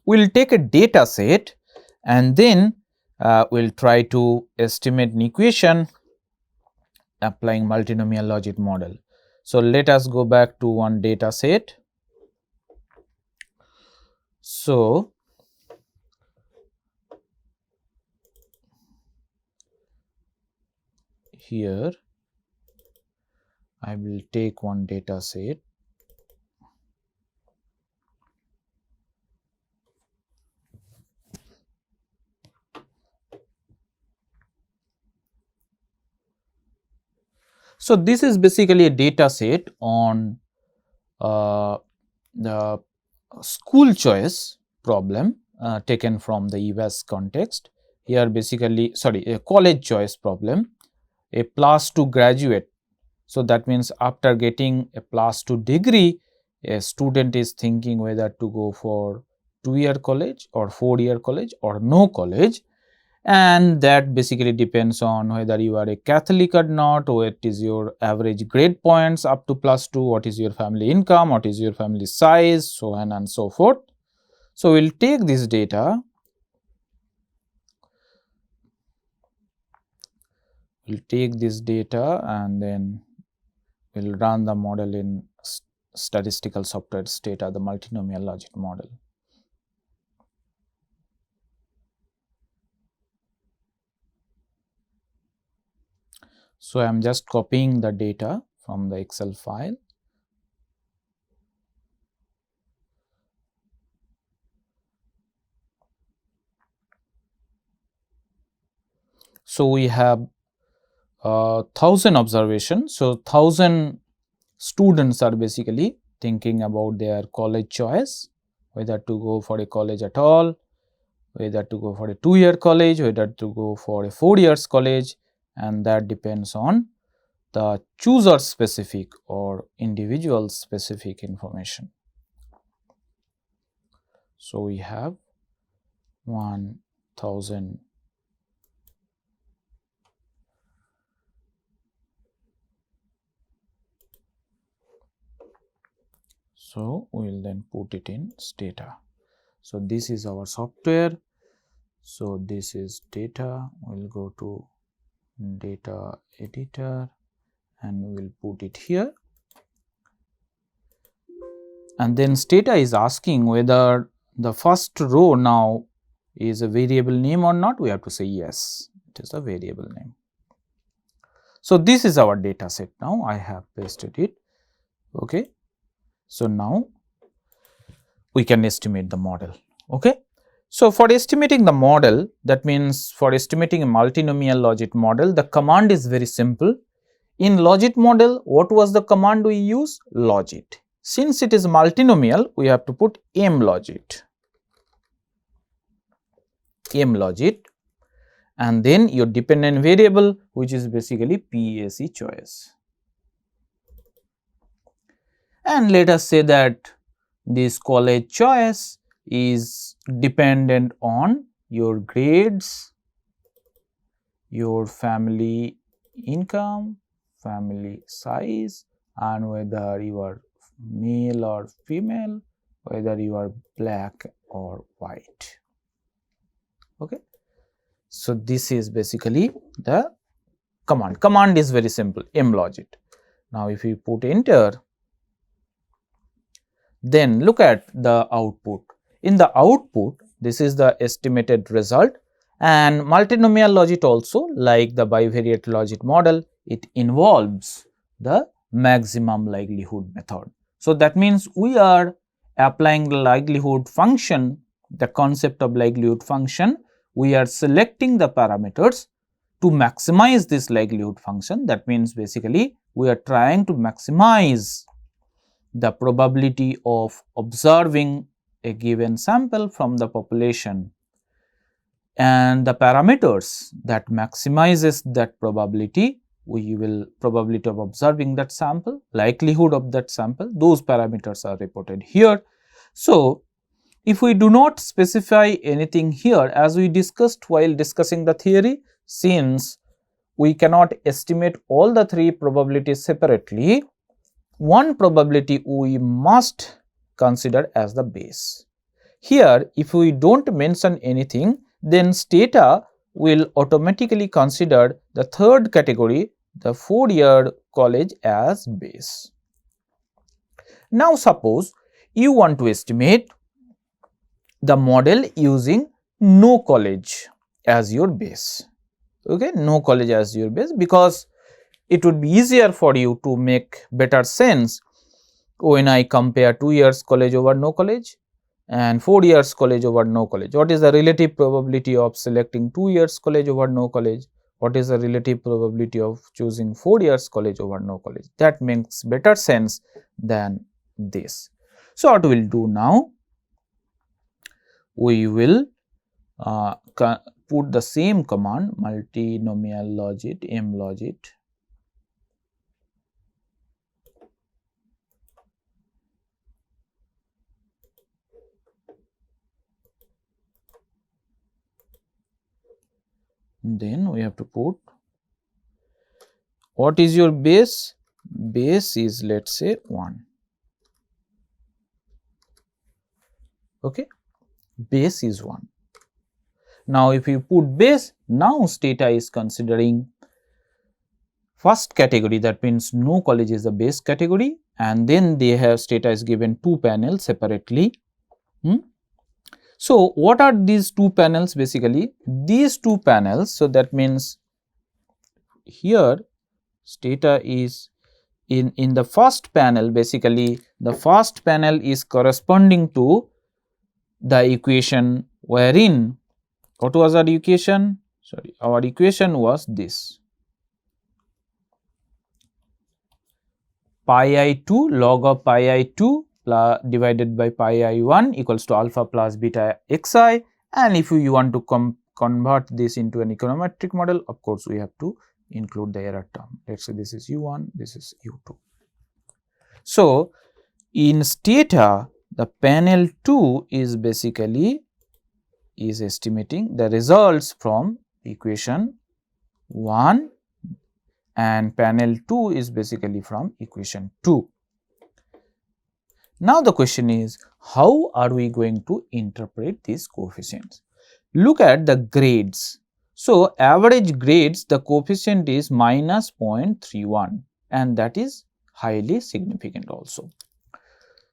we will take a data set and then we will try to estimate an equation applying multinomial logit model. So, let us go back to one data set. So, here I will take one data set. So, this is basically a data set on the school choice problem taken from the US context. Here basically a college choice problem, a +2 graduate. So, that means after getting a +2 degree, a student is thinking whether to go for 2-year college or 4-year college or no college, and that basically depends on whether you are a Catholic or not, what is your average grade points up to +2, what is your family income, what is your family size, so on and so forth. So, we will take this data, and then we will run the model in statistical software Stata, the multinomial logit model. So, I am just copying the data from the Excel file. So, we have 1000 observations. So, 1000 students are basically thinking about their college choice, whether to go for a college at all, whether to go for a 2-year college, whether to go for a 4 years college, and that depends on the chooser specific or individual specific information. So, we have 1000. So, we will then put it in Stata. So, this is our software. So, this is data. We will go to data editor and we will put it here. And then Stata is asking whether the first row now is a variable name or not. We have to say yes, it is a variable name. So, this is our data set now. I have pasted it. Okay. So, now we can estimate the model. Okay. So, for estimating the model, that means for estimating a multinomial logit model, the command is very simple. In logit model, what was the command we use? Logit. Since it is multinomial, we have to put mlogit, and then your dependent variable, which is basically PAC choice. And let us say that this college choice is dependent on your grades, your family income, family size, and whether you are male or female, whether you are black or white. Okay. So, this is basically the command. Command is very simple, mlogit. Now, if we put enter, then look at the output. In the output, this is the estimated result, and multinomial logit also, like the bivariate logit model, it involves the maximum likelihood method. So, that means we are applying the likelihood function, the concept of likelihood function. We are selecting the parameters to maximize this likelihood function. That means basically we are trying to maximize the probability of observing a given sample from the population, and the parameters that maximizes that probability, we will probability of observing that sample, likelihood of that sample, those parameters are reported here. So, if we do not specify anything here, as we discussed while discussing the theory, since we cannot estimate all the three probabilities separately, one probability we must consider as the base. Here, if we don't mention anything, then Stata will automatically consider the third category, the 4-year college, as base. Now, suppose you want to estimate the model using no college as your base. Okay, no college as your base, because it would be easier for you to make better sense when I compare 2 years college over no college and 4 years college over no college. What is the relative probability of selecting 2 years college over no college? What is the relative probability of choosing 4 years college over no college? That makes better sense than this. So, what we will do now? We will put the same command, multinomial logit, mlogit, then we have to put what is your base? Base is, let us say, 1. Okay, base is 1. Now, if you put base, now Stata is considering first category, that means no college is the base category, and then they have Stata is given 2 panels separately. So, what are these 2 panels? Basically, these 2 panels, so that means here Stata is in the first panel, basically the first panel is corresponding to the equation wherein, what was our equation? Sorry, our equation was this, pi I2 log of pi I2 divided by pi I1 equals to alpha plus beta xi, and if you want to convert this into an econometric model, of course, we have to include the error term. Let us say this is u1, this is u2. So, in Stata, the panel 2 is basically estimating the results from equation 1, and panel 2 is basically from equation 2. Now, the question is, how are we going to interpret these coefficients? Look at the grades. So, average grades, the coefficient is minus 0.31, and that is highly significant also.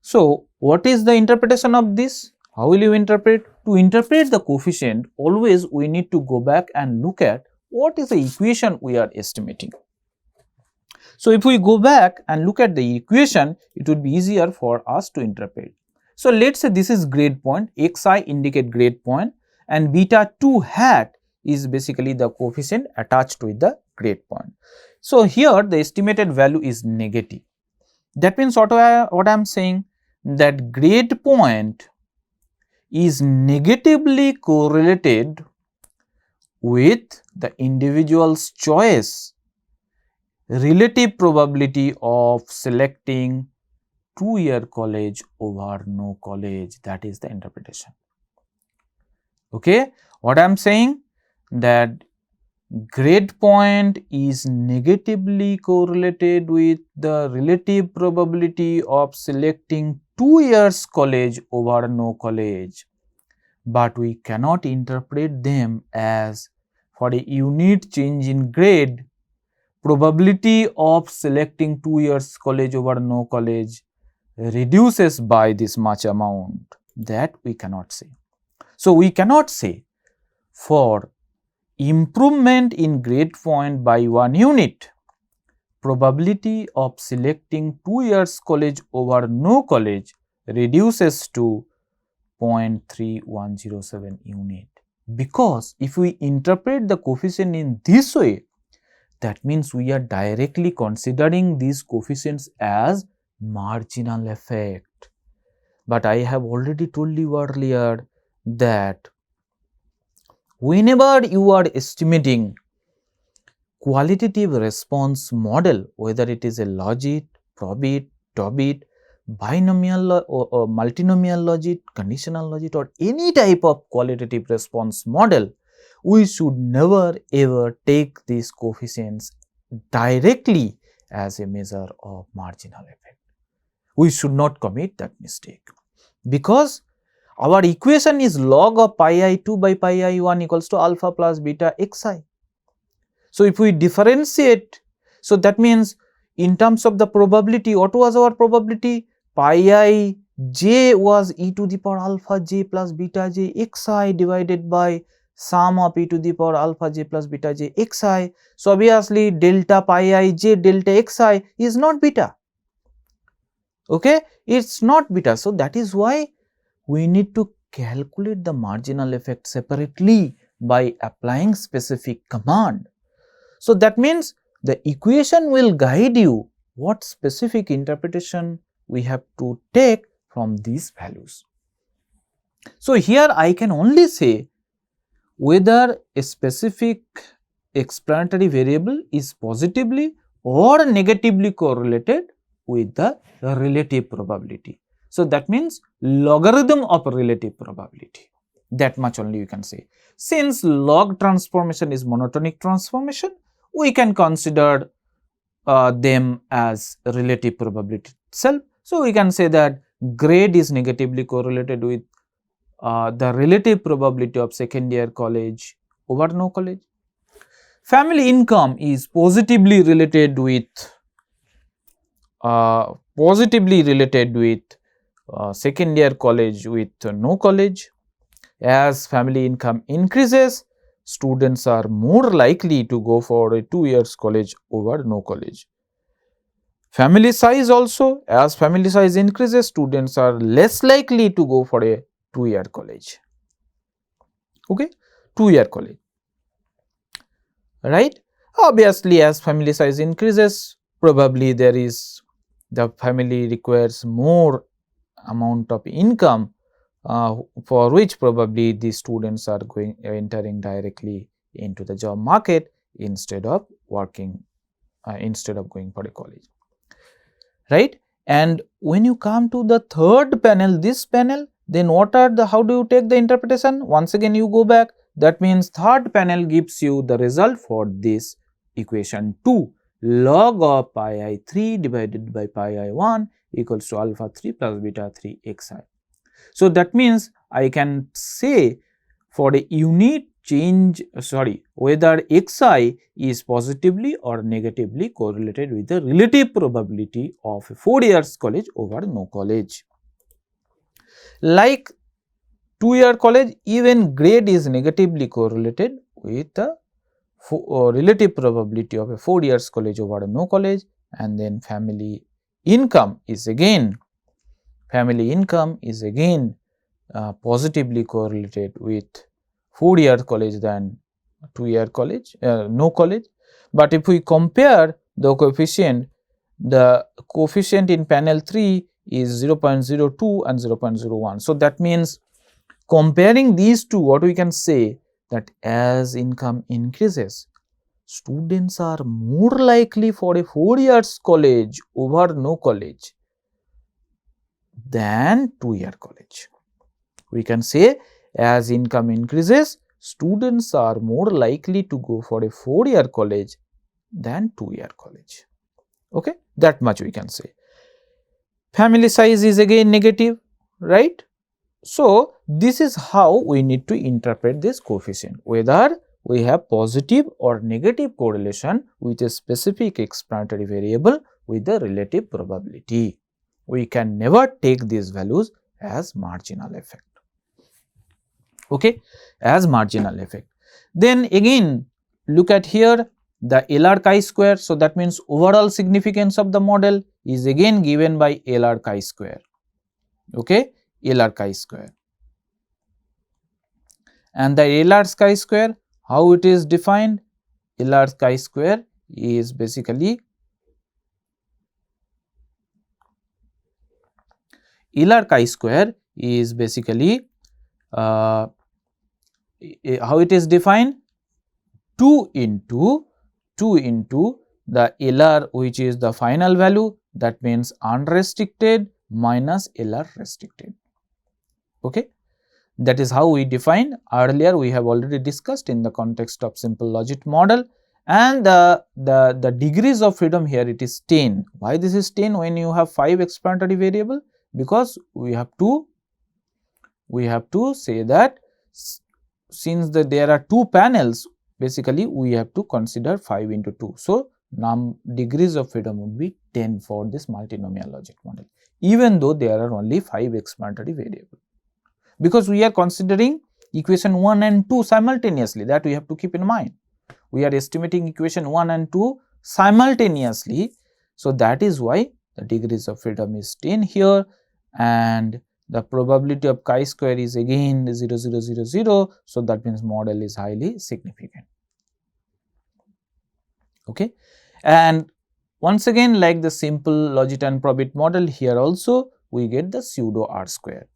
So, what is the interpretation of this? How will you interpret? To interpret the coefficient, always we need to go back and look at what is the equation we are estimating. So, if we go back and look at the equation, it would be easier for us to interpret. So, let us say this is grade point, xi indicate grade point, and beta 2 hat is basically the coefficient attached with the grade point. So, here the estimated value is negative. That means what I am saying, that grade point is negatively correlated with the individual's choice relative probability of selecting 2-year college over no college. That is the interpretation. Okay, what I am saying, that grade point is negatively correlated with the relative probability of selecting 2 years college over no college, but we cannot interpret them as for a unit change in grade, probability of selecting 2 years college over no college reduces by this much amount. That we cannot say. So, we cannot say for improvement in grade point by 1 unit, probability of selecting 2 years college over no college reduces to 0.3107 unit, because if we interpret the coefficient in this way, that means we are directly considering these coefficients as marginal effect. But I have already told you earlier that whenever you are estimating qualitative response model, whether it is a logit, probit, tobit, binomial or multinomial logit, conditional logit, or any type of qualitative response model, we should never ever take these coefficients directly as a measure of marginal effect. We should not commit that mistake, because Our equation is log of pi I2 by pi I1 equals to alpha plus beta xi. So, if we differentiate, so that means in terms of the probability, what was our probability? Pi I j was e to the power alpha j plus beta j xi divided by sum of e to the power alpha j plus beta j xi. So, obviously delta pi I j delta xi is not beta, okay, it is not beta. So, that is why we need to calculate the marginal effect separately by applying specific command. So, that means the equation will guide you what specific interpretation we have to take from these values. So, here I can only say whether a specific explanatory variable is positively or negatively correlated with the relative probability. So, that means logarithm of relative probability, that much only you can say. Since log transformation is monotonic transformation, we can consider them as relative probability itself. So, we can say that grade is negatively correlated with the relative probability of second year college over no college. Family income is positively related with second year college with no college. As family income increases, students are more likely to go for a 2 years college over no college. Family size also, as family size increases, students are less likely to go for a 2-year college, okay, 2-year college, right. Obviously, as family size increases, probably the family requires more amount of income, for which probably the students are entering directly into the job market instead of working, instead of going for a college, right. And when you come to the third panel, this panel, then how do you take the interpretation? Once again you go back, that means third panel gives you the result for this equation 2, log of pi I3 divided by pi I1 equals to alpha 3 plus beta 3 xi. So, that means I can say for a unit change, whether xi is positively or negatively correlated with the relative probability of a 4 years college over no college. Like 2-year college, even grade is negatively correlated with the relative probability of a 4 years college over no college, and then family income is again positively correlated with 4-year college than 2-year college, no college. But if we compare the coefficient in panel 3 is 0.02 and 0.01. So, that means comparing these two, what we can say, that as income increases, students are more likely for a 4 years college over no college than 2-year college. We can say as income increases, students are more likely to go for a 4-year college than 2-year college, okay, that much we can say. Family size is again negative, right. So, this is how we need to interpret this coefficient, whether we have positive or negative correlation with a specific explanatory variable with the relative probability. We can never take these values as marginal effect, okay, as marginal effect. Then again look at here the LR chi-square. So, that means overall significance of the model is again given by LR chi-square, okay, LR chi-square. And the LR chi-square, how it is defined? LR chi-square is basically how it is defined? 2 into the LR, which is the final value, that means unrestricted minus LR restricted, okay. That is how we define. Earlier we have already discussed in the context of simple logit model, and the degrees of freedom here, it is 10. Why this is 10 when you have 5 explanatory variable? Because we have to we have to say that since there are 2 panels, basically we have to consider 5 into 2. So, degrees of freedom would be 10 for this multinomial logic model, even though there are only 5 explanatory variables, because we are considering equation 1 and 2 simultaneously, that we have to keep in mind. We are estimating equation 1 and 2 simultaneously. So, that is why the degrees of freedom is 10 here, and the probability of chi-square is again 0, 0, 0, 0. So, that means model is highly significant. Okay. And once again, like the simple Logit and Probit model, here also we get the pseudo R square,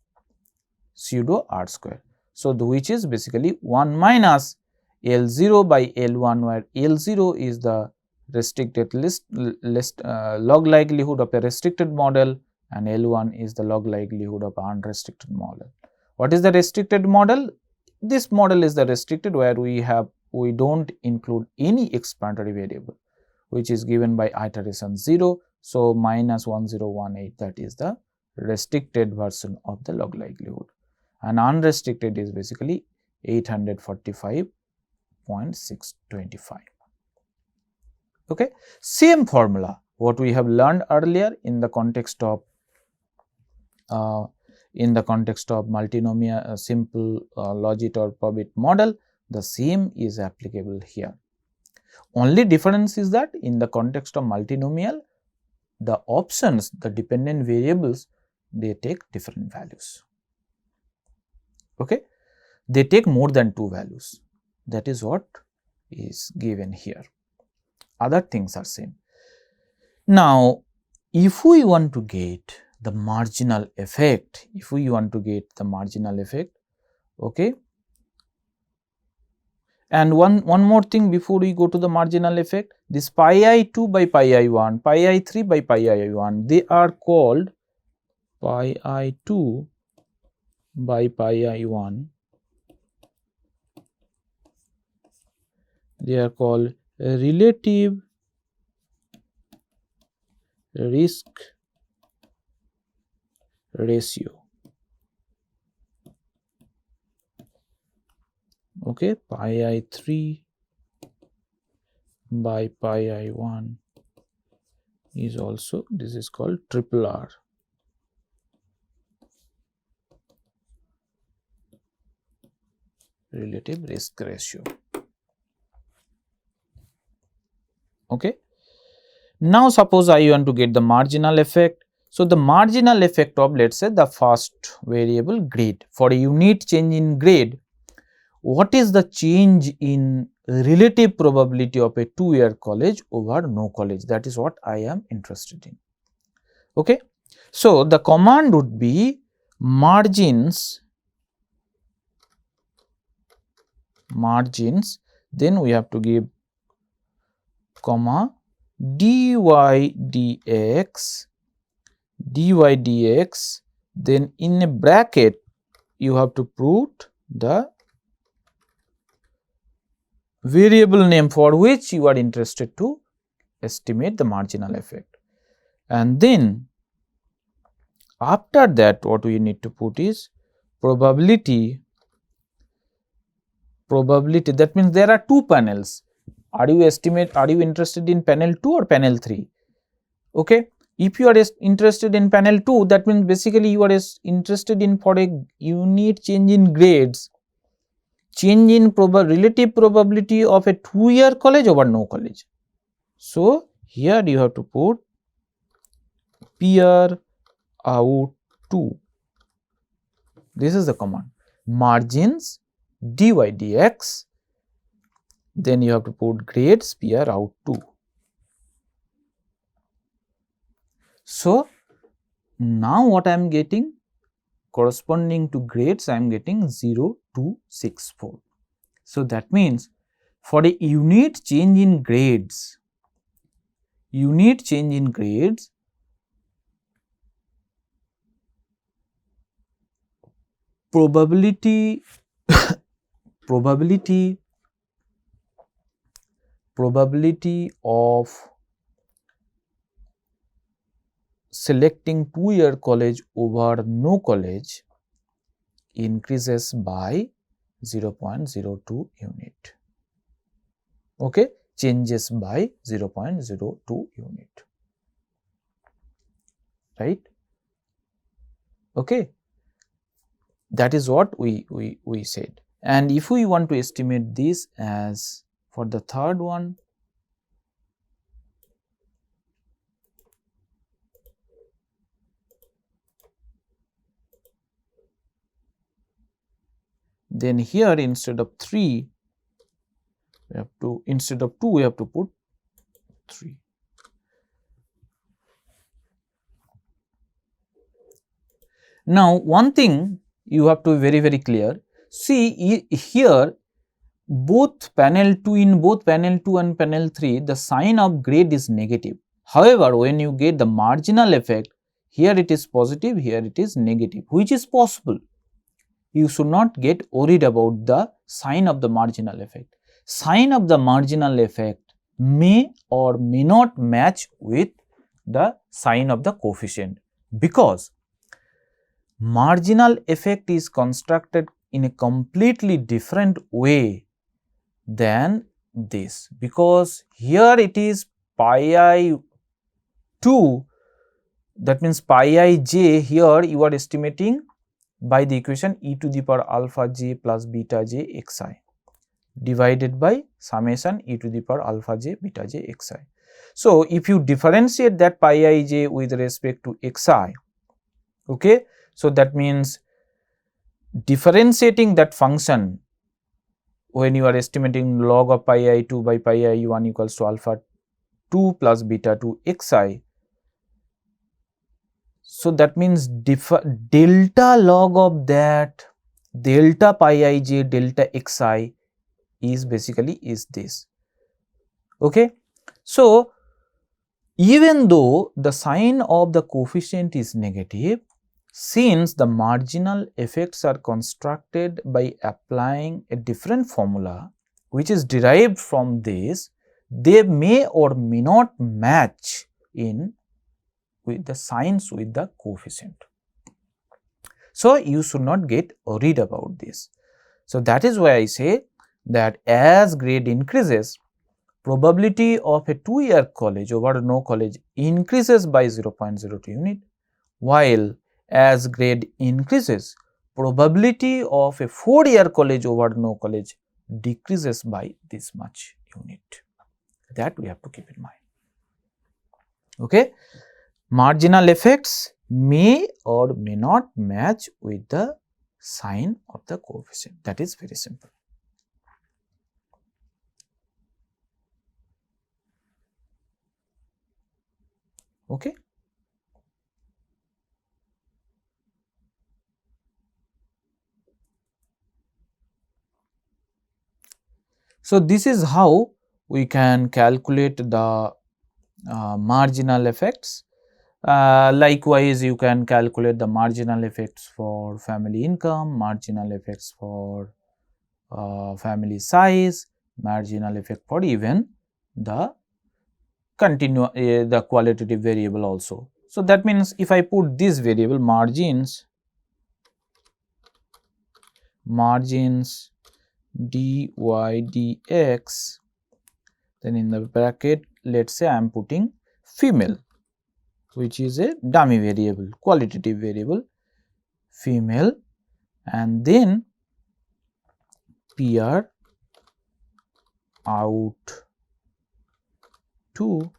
So, which is basically 1 minus L0 by L1, where L0 is the restricted log likelihood of a restricted model, and L1 is the log likelihood of an unrestricted model. What is the restricted model? This model is the restricted, where we do not include any explanatory variable, which is given by iteration 0. So, minus 1018, that is the restricted version of the log likelihood, and unrestricted is basically 845.625. Okay. Same formula what we have learned earlier in the context of multinomial simple Logit or Probit model, the same is applicable here. Only difference is that in the context of multinomial, the options, the dependent variables, they take different values. Okay. They take more than 2 values. That is what is given here. Other things are same. Now, if we want to get the marginal effect, okay. And one more thing before we go to the marginal effect, this pi I2 by pi I1, pi I3 by pi I1, they are called pi I2 by pi I1, they are called relative risk ratio. Okay, pi I3 by pi I1 is also, this is called triple R. Relative risk ratio. Okay. Now, suppose I want to get the marginal effect. So, the marginal effect of, let us say, the first variable grade. For a unit change in grade, what is the change in relative probability of a 2-year college over no college? That is what I am interested in. Okay. So, the command would be margins, then we have to give comma dy dx, then in a bracket you have to put the variable name for which you are interested to estimate the marginal effect. And then after that, what we need to put is probability, that means there are 2 panels. Are you interested in panel 2 or panel 3? Okay. If you are interested in panel 2, that means basically you are interested in, for a unit change in grades, change in relative probability of a 2-year college over no college. So, here you have to put peer out 2. This is the command, margins dy dx, then you have to put grades peer out 2. So, now what I am getting, corresponding to grades, I am getting 0, 2, 6, 4. So, that means for a unit change in grades, probability of selecting 2-year college over no college increases by 0.02 unit. Okay, changes by 0.02 unit, right? Okay, that is what we said. And if we want to estimate this as for the third one, then here instead of 3 we have to, instead of 2 we have to put 3. Now one thing you have to be very, very clear, see here both panel 2, in both panel 2 and panel 3 the sign of grade is negative. However, when you get the marginal effect, here it is positive, here it is negative, which is possible. You should not get worried about the sign of the marginal effect. Sign of the marginal effect may or may not match with the sign of the coefficient, because marginal effect is constructed in a completely different way than this, because here it is pi I 2, that means pi I j, here you are estimating by the equation e to the power alpha j plus beta j xi divided by summation e to the power alpha j beta j xi. So, if you differentiate that pi I j with respect to xi, okay, so that means differentiating that function when you are estimating log of pi I 2 by pi I 1 equals to alpha 2 plus beta 2 xi. So, that means delta log of that delta pi I j delta xi is basically is this. Okay. So, even though the sign of the coefficient is negative, since the marginal effects are constructed by applying a different formula which is derived from this, they may or may not match in with the signs with the coefficient. So, you should not get worried about this. So, that is why I say that as grade increases, probability of a 2-year college over no college increases by 0.02 unit, while as grade increases, probability of a 4-year college over no college decreases by this much unit. That we have to keep in mind. Okay. Marginal effects may or may not match with the sign of the coefficient. That is very simple. Okay. So, this is how we can calculate the marginal effects. Likewise, you can calculate the marginal effects for family income, marginal effects for family size, marginal effect for even the the qualitative variable also. So, that means if I put this variable margins dy dx, then in the bracket let us say I am putting female, which is a dummy variable, qualitative variable female, and then PR out to,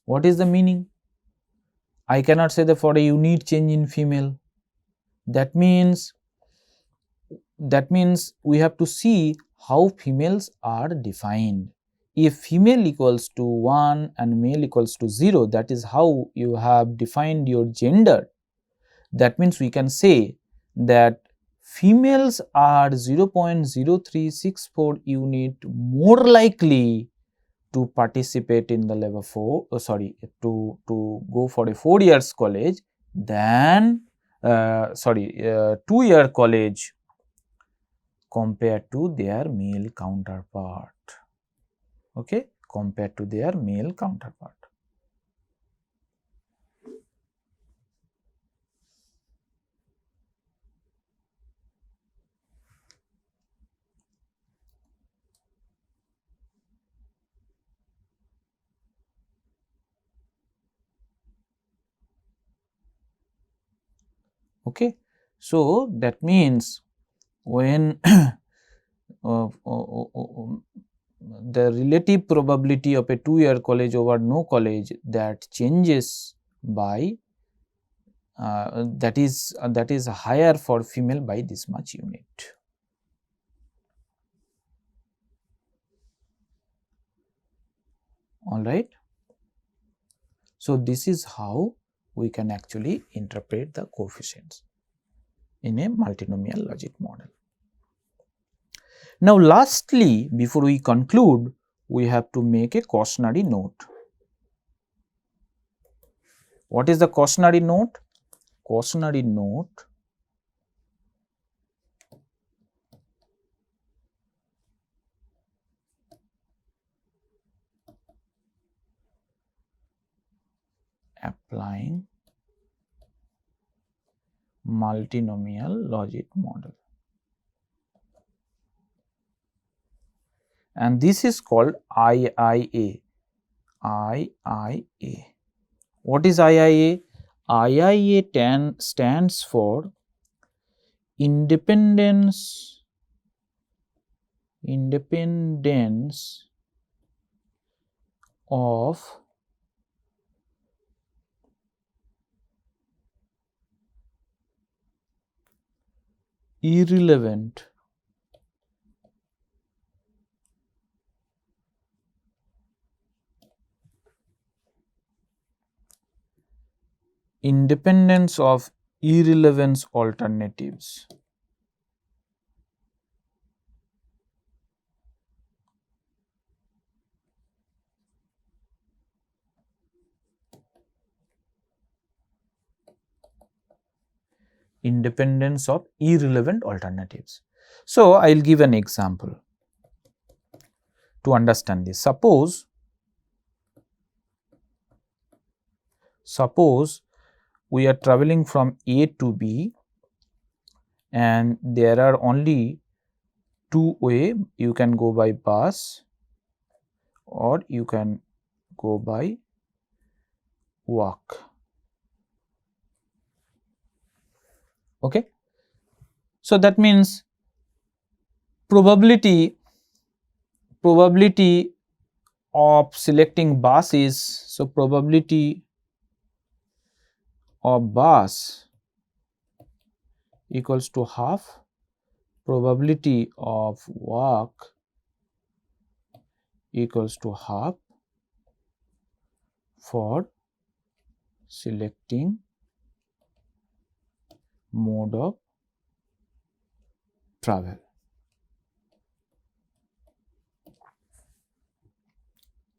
what is the meaning? I cannot say that for a unit change in female. That means we have to see how females are defined. If female equals to 1 and male equals to 0, that is how you have defined your gender. That means we can say that females are 0.0364 unit more likely to participate in the level 4, to go for a 4 years college than 2-year college compared to their male counterpart. Okay, compared to their male counterpart. Okay. So, that means when the relative probability of a 2-year college over no college, that changes by that is higher for female by this much unit. All right. So, this is how we can actually interpret the coefficients in a multinomial logic model. Now, lastly, before we conclude, we have to make a cautionary note. What is the cautionary note? Cautionary note applying multinomial logic model, and this is called IIA. IIA. What is IIA? IIA stands for independence of irrelevant independence of irrelevance alternatives. Independence of irrelevant alternatives. So, I will give an example to understand this. Suppose we are traveling from A to B and there are only two ways. You can go by bus or you can go by walk. Okay. So, that means probability of selecting bus is, so probability of bus equals to half, probability of walk equals to half for selecting mode of travel.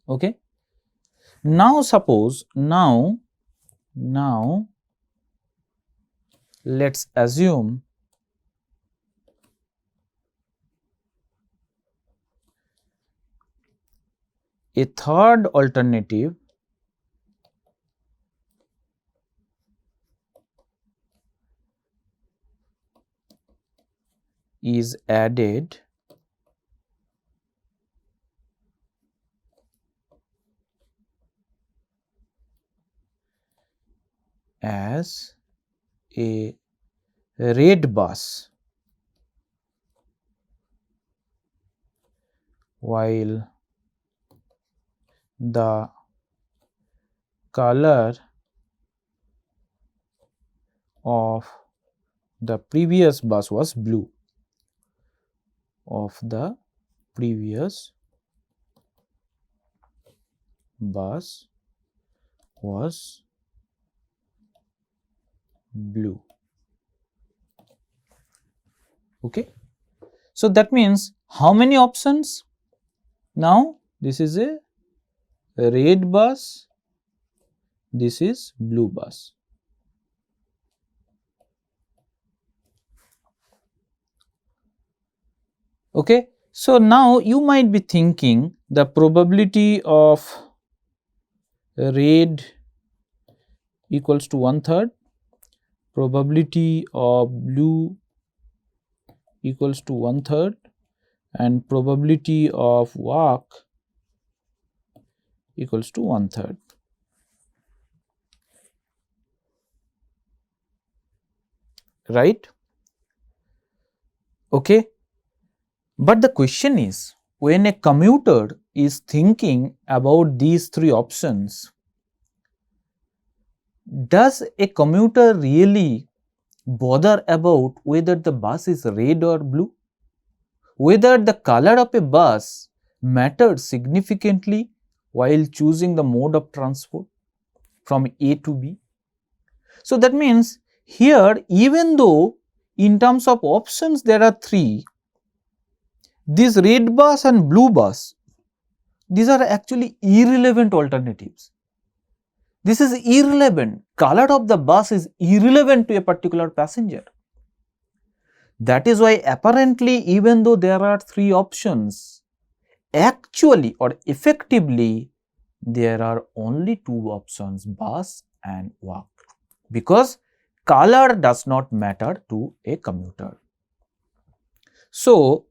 Okay. Now, suppose now let us assume a third alternative is added as a red bus while the color of the previous bus was blue, of the previous bus was blue. Okay. So, that means how many options? Now, this is a red bus, this is blue bus. Okay. So, now you might be thinking the probability of red equals to 1/3, probability of blue equals to 1/3 and probability of walk equals to 1/3. right? Okay. But the question is, when a commuter is thinking about these three options, does a commuter really bother about whether the bus is red or blue? Whether the color of a bus matters significantly while choosing the mode of transport from A to B? So that means here, even though in terms of options there are three, this red bus and blue bus, these are actually irrelevant alternatives. This is irrelevant. Color of the bus is irrelevant to a particular passenger. That is why apparently, even though there are three options, actually or effectively there are only two options, bus and walk, because color does not matter to a commuter. So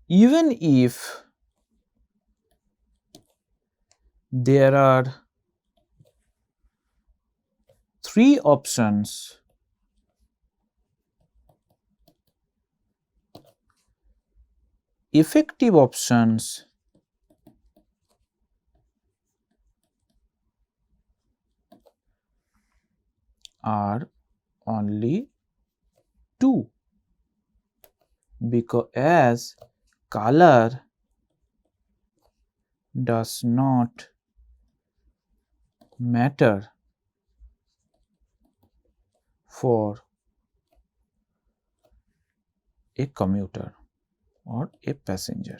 even if there are three options, effective options are only two, because as color does not matter for a commuter or a passenger.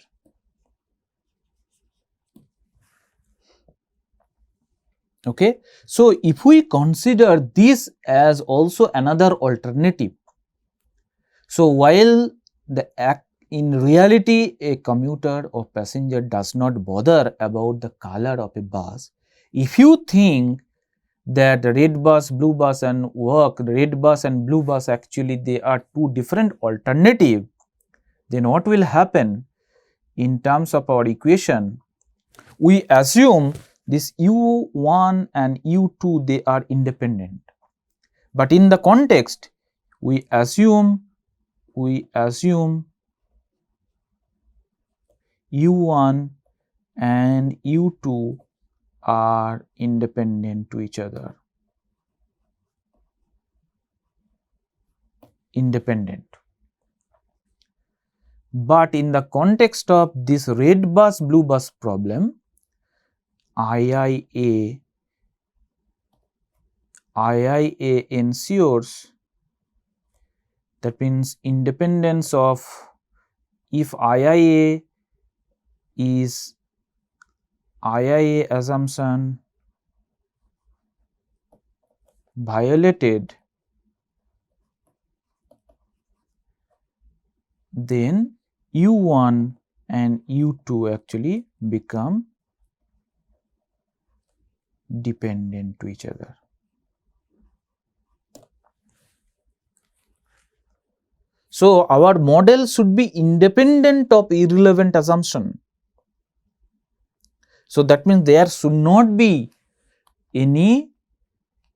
Okay. So, if we consider this as also another alternative, so while in reality a commuter or passenger does not bother about the color of a bus, if you think that red bus, blue bus and work, red bus and blue bus actually they are two different alternative, then what will happen in terms of our equation? We assume this u1 and u2 they are independent, but in the context we assume u1 and u2 are independent to each other, But in the context of this red bus, blue bus problem, IIA ensures, that means independence of, if IIA assumption violated, then u1 and u2 actually become dependent to each other. So, our model should be independent of irrelevant assumption. So, that means there should not be any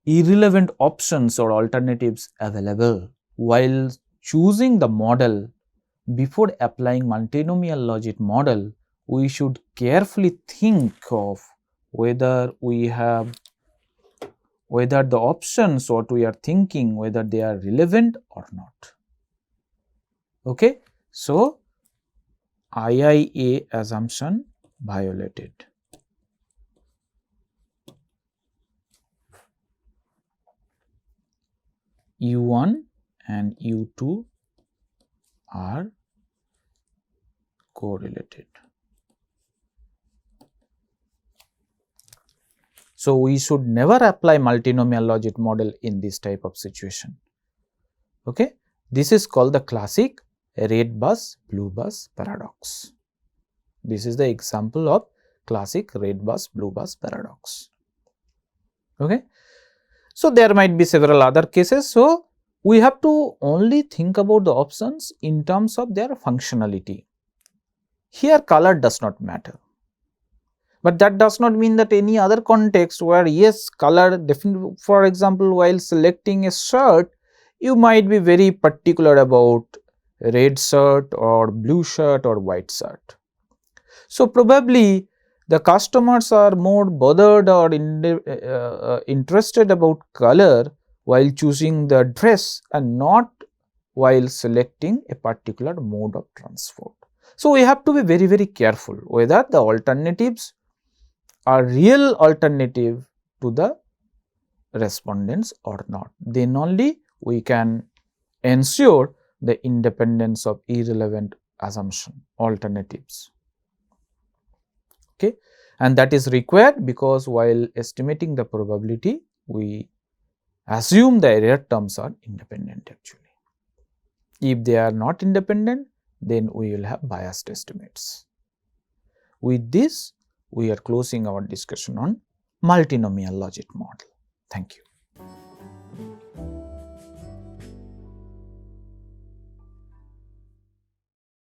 irrelevant options or alternatives available while choosing the model. Before applying multinomial logic model, we should carefully think of whether the options what we are thinking, whether they are relevant or not. Okay. So, IIA assumption violated. U1 and U2 are correlated. So, we should never apply multinomial logic model in this type of situation. Okay. This is called the classic red bus, blue bus paradox. This is the example of classic red bus, blue bus paradox. Okay. So, there might be several other cases. So, we have to only think about the options in terms of their functionality. Here color does not matter, But that does not mean that any other context where yes, color definitely, for example, while selecting a shirt, you might be very particular about red shirt or blue shirt or white shirt. So, probably the customers are more bothered or interested about color while choosing the dress and not while selecting a particular mode of transport. So, we have to be very, very careful whether the alternatives are real alternative to the respondents or not. Then only we can ensure the independence of irrelevant assumption alternatives. Okay. And that is required because while estimating the probability, we assume the error terms are independent actually. If they are not independent, then we will have biased estimates. With this, we are closing our discussion on multinomial logic model. Thank you.